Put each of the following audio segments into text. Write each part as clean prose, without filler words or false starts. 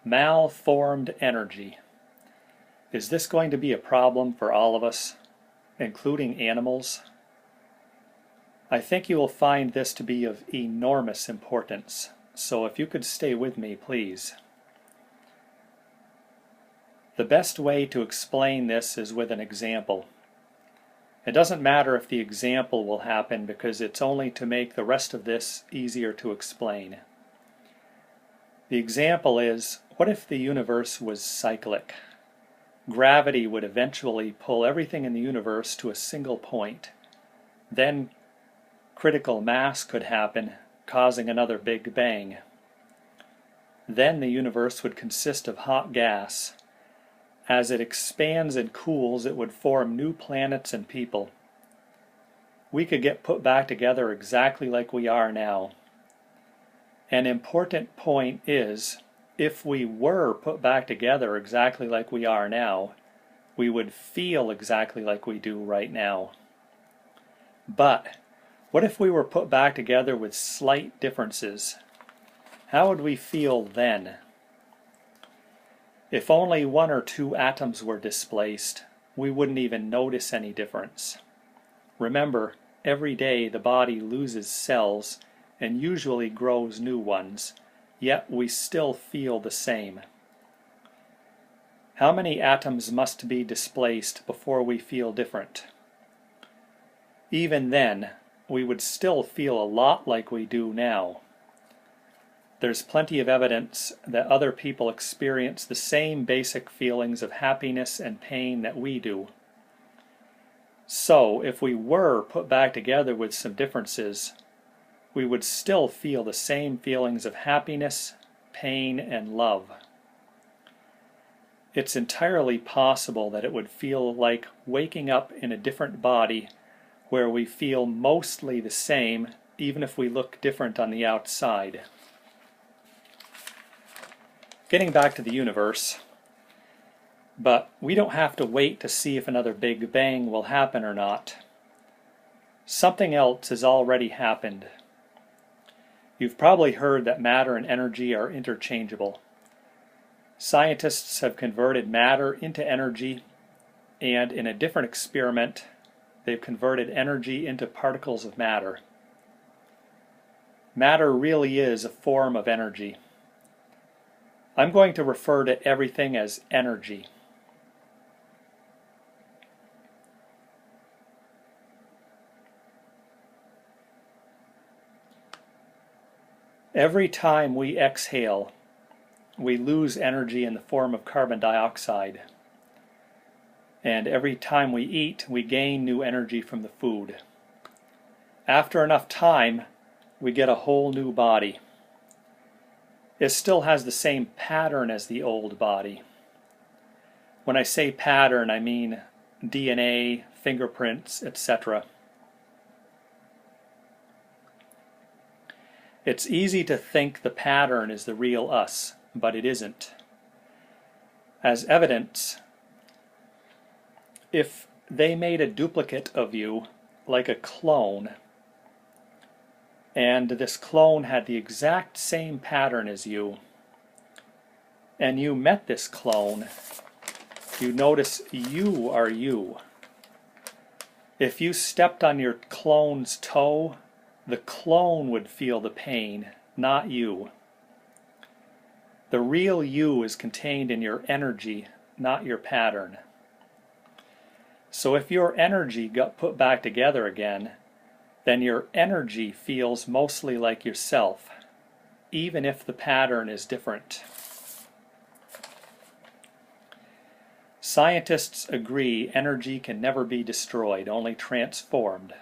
Malformed energy. Is this going to be a problem for all of us, including animals? I think you will find this to be of enormous importance, so if you could stay with me, please. The best way to explain this is with an example. It doesn't matter if the example will happen because it's only to make the rest of this easier to explain. The example is, what if the universe was cyclic? Gravity would eventually pull everything in the universe to a single point. Then critical mass could happen, causing another Big Bang. Then the universe would consist of hot gas. As it expands and cools, it would form new planets and people. We could get put back together exactly like we are now. An important point is, if we were put back together exactly like we are now, we would feel exactly like we do right now. But what if we were put back together with slight differences? How would we feel then? If only one or two atoms were displaced, we wouldn't even notice any difference. Remember, every day the body loses cells and usually grows new ones, yet we still feel the same. How many atoms must be displaced before we feel different? Even then, we would still feel a lot like we do now. There's plenty of evidence that other people experience the same basic feelings of happiness and pain that we do. So, if we were put back together with some differences, we would still feel the same feelings of happiness, pain, and love. It's entirely possible that it would feel like waking up in a different body where we feel mostly the same, even if we look different on the outside. Getting back to the universe, but we don't have to wait to see if another Big Bang will happen or not. Something else has already happened. You've probably heard that matter and energy are interchangeable. Scientists have converted matter into energy, and in a different experiment, they've converted energy into particles of matter. Matter really is a form of energy. I'm going to refer to everything as energy. Every time we exhale, we lose energy in the form of carbon dioxide. And every time we eat, we gain new energy from the food. After enough time, we get a whole new body. It still has the same pattern as the old body. When I say pattern, I mean DNA, fingerprints, etc. It's easy to think the pattern is the real us, but it isn't. As evidence, if they made a duplicate of you, like a clone, and this clone had the exact same pattern as you, and you met this clone, you notice you are you. If you stepped on your clone's toe, the clone would feel the pain, not you. The real you is contained in your energy, not your pattern. So if your energy got put back together again, then your energy feels mostly like yourself, even if the pattern is different. Scientists agree energy can never be destroyed, only transformed.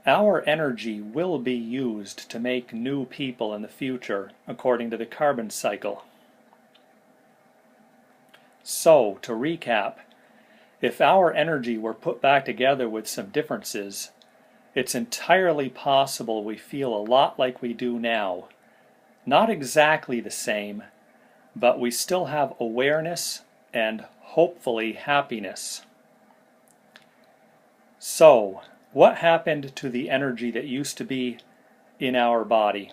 Our energy will be used to make new people in the future, according to the carbon cycle. So, to recap, if our energy were put back together with some differences, it's entirely possible we feel a lot like we do now. Not exactly the same, but we still have awareness and hopefully happiness. So, what happened to the energy that used to be in our body?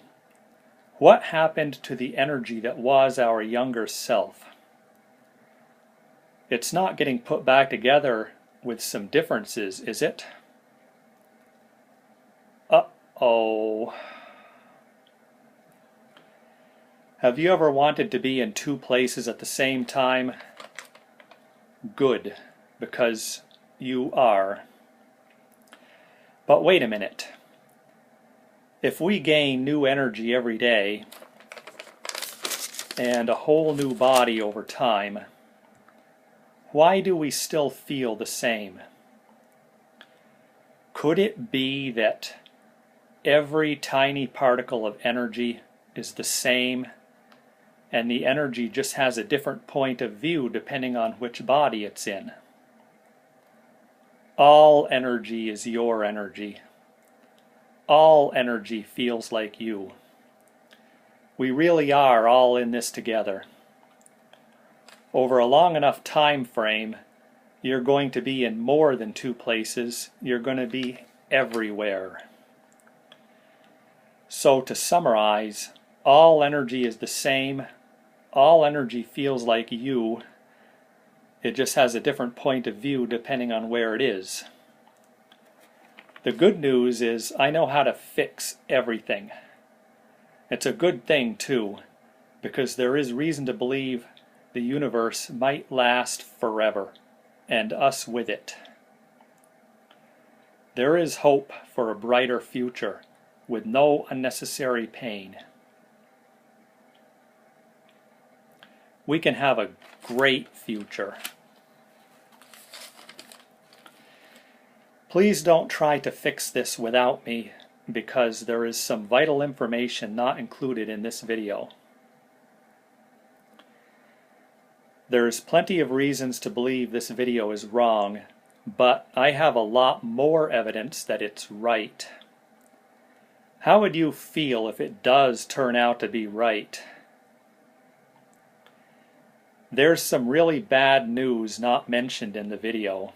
What happened to the energy that was our younger self? It's not getting put back together with some differences, is it? Uh-oh. Have you ever wanted to be in two places at the same time? Good, because you are. But wait a minute. If we gain new energy every day and a whole new body over time, why do we still feel the same? Could it be that every tiny particle of energy is the same, and the energy just has a different point of view depending on which body it's in? All energy is your energy. All energy feels like you. We really are all in this together. Over a long enough time frame, you're going to be in more than two places. You're going to be everywhere. So to summarize, all energy is the same. All energy feels like you. It just has a different point of view depending on where it is. The good news is I know how to fix everything. It's a good thing too, because there is reason to believe the universe might last forever, and us with it. There is hope for a brighter future with no unnecessary pain. We can have a great future. Please don't try to fix this without me, because there is some vital information not included in this video. There's plenty of reasons to believe this video is wrong, but I have a lot more evidence that it's right. How would you feel if it does turn out to be right? There's some really bad news not mentioned in the video.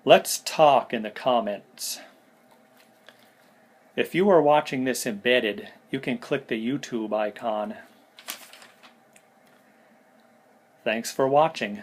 Let's talk in the comments. If you are watching this embedded, you can click the YouTube icon. Thanks for watching.